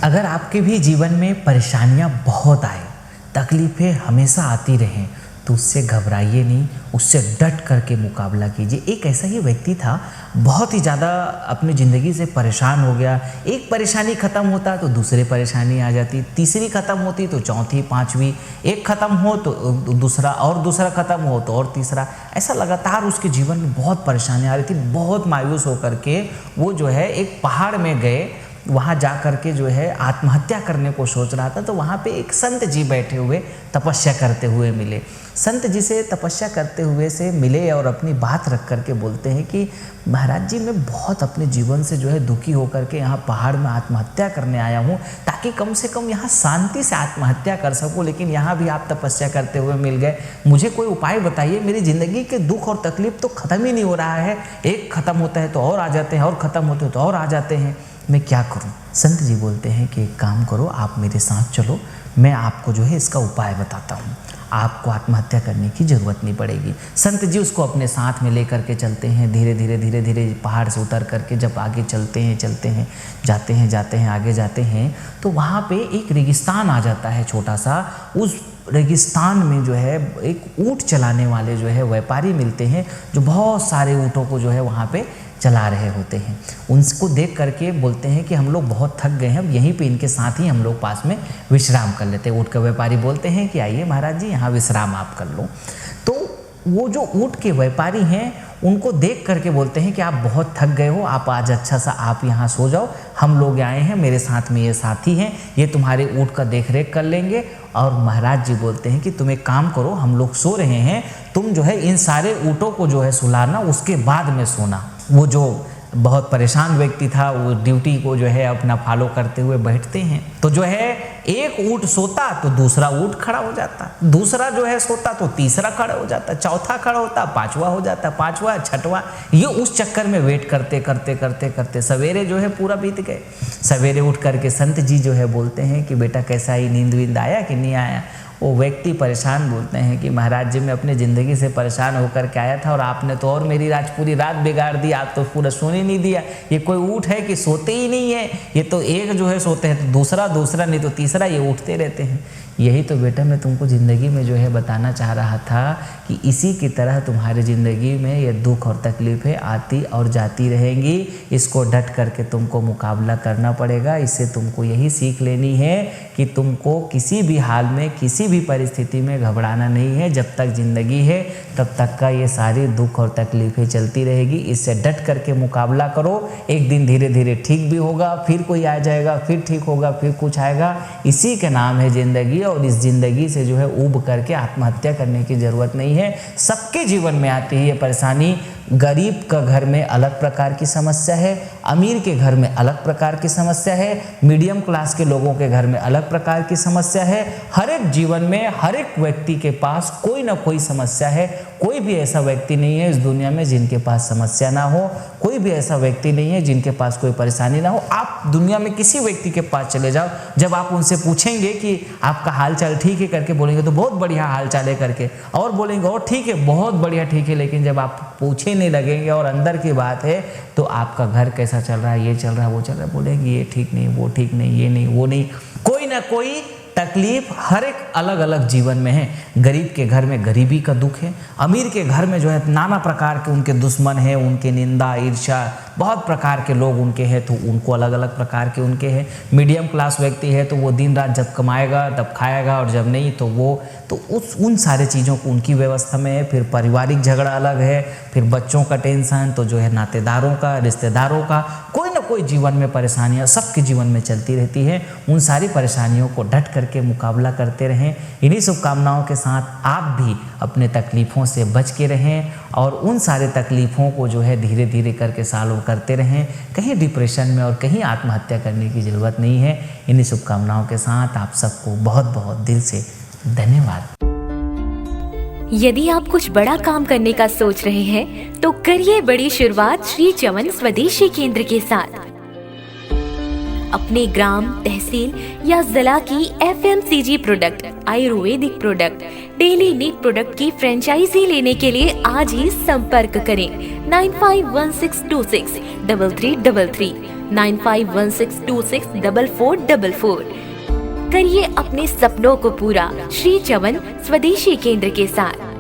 अगर आपके भी जीवन में परेशानियां बहुत आए, तकलीफ़ें हमेशा आती रहें, तो उससे घबराइए नहीं, उससे डट करके मुकाबला कीजिए। एक ऐसा ही व्यक्ति था, बहुत ही ज़्यादा अपनी ज़िंदगी से परेशान हो गया। एक परेशानी ख़त्म होता तो दूसरी परेशानी आ जाती, तीसरी ख़त्म होती तो चौथी, पाँचवीं, एक ख़त्म हो तो दूसरा, और दूसरा ख़त्म हो तो और तीसरा। ऐसा लगातार उसके जीवन में बहुत परेशानी आ रही थी। बहुत मायूस होकर के वो जो है एक पहाड़ में गए, वहाँ जा कर के जो है आत्महत्या करने को सोच रहा था। तो वहाँ पे एक संत जी बैठे हुए तपस्या करते हुए मिले। संत जी से तपस्या करते हुए से मिले और अपनी बात रख करके बोलते हैं कि महाराज जी, मैं बहुत अपने जीवन से जो है दुखी होकर के यहाँ पहाड़ में आत्महत्या करने आया हूँ, ताकि कम से कम यहाँ शांति से आत्महत्या कर सकूँ, लेकिन यहाँ भी आप तपस्या करते हुए मिल गए। मुझे कोई उपाय बताइए, मेरी ज़िंदगी के दुख और तकलीफ तो ख़त्म ही नहीं हो रहा है। एक ख़त्म होता है तो और आ जाते हैं, और ख़त्म होते हैं तो और आ जाते हैं, मैं क्या करूं? संत जी बोलते हैं कि एक काम करो, आप मेरे साथ चलो, मैं आपको जो है इसका उपाय बताता हूं। आपको आत्महत्या करने की ज़रूरत नहीं पड़ेगी। संत जी उसको अपने साथ में लेकर के चलते हैं। धीरे धीरे पहाड़ से उतर करके जब आगे चलते हैं, जाते हैं, आगे जाते हैं, तो वहाँ पे एक रेगिस्तान आ जाता है छोटा सा। उस रेगिस्तान में जो है एक ऊँट चलाने वाले जो है व्यापारी मिलते हैं, जो बहुत सारे ऊँटों को जो है वहाँ पे चला रहे होते हैं। उनको देख करके बोलते हैं कि हम लोग बहुत थक गए हैं, अब यहीं पे इनके साथ ही हम लोग पास में विश्राम कर लेते हैं। ऊँट के व्यापारी बोलते हैं कि आइए महाराज जी, यहाँ विश्राम आप कर लो। तो वो जो ऊँट के व्यापारी हैं, उनको देख करके बोलते हैं कि आप बहुत थक गए हो, आप आज अच्छा सा आप यहाँ सो जाओ, हम लोग आए हैं, मेरे साथ में ये साथी हैं, ये तुम्हारे ऊँट का देख रेख कर लेंगे। और महाराज जी बोलते हैं कि तुम एक काम करो, हम लोग सो रहे हैं, तुम जो है इन सारे ऊँटों को जो है सुलाना, उसके बाद में सोना। वो जो बहुत परेशान व्यक्ति था, वो ड्यूटी को जो है अपना फॉलो करते हुए बैठते हैं। तो जो है एक ऊँट सोता तो दूसरा ऊँट खड़ा हो जाता, दूसरा जो है सोता तो तीसरा खड़ा हो जाता, चौथा खड़ा होता, पांचवा हो जाता, पांचवा, छठवा। ये उस चक्कर में वेट करते करते करते करते सवेरे जो है पूरा बीत गए। सवेरे उठ करके संत जी जो है बोलते हैं कि बेटा कैसा ही नींद वींद आया कि नहीं आया? वो व्यक्ति परेशान बोलते हैं कि महाराज जी, मैं अपने ज़िंदगी से परेशान होकर के आया था, और आपने तो और मेरी पूरी रात बिगाड़ दी। आप तो पूरा सोने नहीं दिया। ये कोई ऊँट है कि सोते ही नहीं है? ये तो एक जो है सोते हैं तो दूसरा नहीं तो तीसरा, ये उठते रहते हैं। यही तो बेटा मैं तुमको ज़िंदगी में जो है बताना चाह रहा था कि इसी की तरह तुम्हारी ज़िंदगी में ये दुख और तकलीफ़ें आती और जाती रहेंगी। इसको डट करके तुमको मुकाबला करना पड़ेगा। इससे तुमको यही सीख लेनी है कि तुमको किसी भी हाल में, किसी भी परिस्थिति में घबराना नहीं है। जब तक ज़िंदगी है तब तक का ये सारी दुख और तकलीफ़ें चलती रहेगी। इससे डट करके मुकाबला करो। एक दिन धीरे धीरे ठीक भी होगा, फिर कोई आ जाएगा, फिर ठीक होगा, फिर कुछ आएगा। इसी का नाम है ज़िंदगी। और इस ज़िंदगी से जो है ऊब करके आत्महत्या करने की ज़रूरत नहीं है। सबके जीवन में आती है ये परेशानी। गरीब का घर में अलग प्रकार की समस्या है, अमीर के घर में अलग प्रकार की समस्या है, मीडियम क्लास के लोगों के घर में अलग प्रकार की समस्या है। हर एक जीवन में हर एक व्यक्ति के पास कोई ना कोई समस्या है। कोई भी ऐसा व्यक्ति नहीं है इस दुनिया में जिनके पास समस्या ना हो। कोई भी ऐसा व्यक्ति नहीं है जिनके पास कोई परेशानी ना हो। आप दुनिया में किसी व्यक्ति के पास चले जाओ, जब आप उनसे पूछेंगे कि आपका हाल चाल ठीक है करके बोलेंगे तो बहुत बढ़िया हाल चाल है करके, और बोलेंगे और ठीक है, बहुत बढ़िया ठीक है। लेकिन जब आप पूछे नहीं लगेंगे और अंदर की बात है तो आपका घर कैसा चल रहा है, ये चल रहा है, वो चल रहा है, बोलेंगे ये ठीक नहीं, वो ठीक नहीं, ये नहीं, वो नहीं। कोई ना कोई तकलीफ हर एक अलग अलग जीवन में है। गरीब के घर में गरीबी का दुख है, अमीर के घर में जो है नाना प्रकार के उनके दुश्मन हैं, उनके निंदा, ईर्ष्या, बहुत प्रकार के लोग उनके हैं, तो उनको अलग अलग प्रकार के उनके हैं। मीडियम क्लास व्यक्ति है तो वो दिन रात जब कमाएगा तब खाएगा, और जब नहीं तो वो तो उन सारे चीज़ों को उनकी व्यवस्था में है। फिर पारिवारिक झगड़ा अलग है, फिर बच्चों का टेंशन, तो जो है नातेदारों का, रिश्तेदारों का, कोई ना कोई जीवन में परेशानियां सबके जीवन में चलती रहती हैं। उन सारी परेशानियों को डट करके मुकाबला करते रहें। इन्हीं शुभकामनाओं के साथ आप भी अपने तकलीफ़ों से बच के रहें और उन सारे तकलीफ़ों को जो है धीरे धीरे करके सॉल्व करते रहें। कहीं डिप्रेशन में और कहीं आत्महत्या करने की ज़रूरत नहीं है। इन्हीं शुभकामनाओं के साथ आप सबको बहुत बहुत दिल से धन्यवाद। यदि आप कुछ बड़ा काम करने का सोच रहे हैं तो करिए बड़ी शुरुआत श्री चमन स्वदेशी केंद्र के साथ। अपने ग्राम, तहसील या जिला की FMCG product, Ayurvedic product, daily need product की फ्रेंचाइजी लेने के लिए आज ही संपर्क करें 9516263333। 9516264444। करिए अपने सपनों को पूरा श्री चवन स्वदेशी केंद्र के साथ।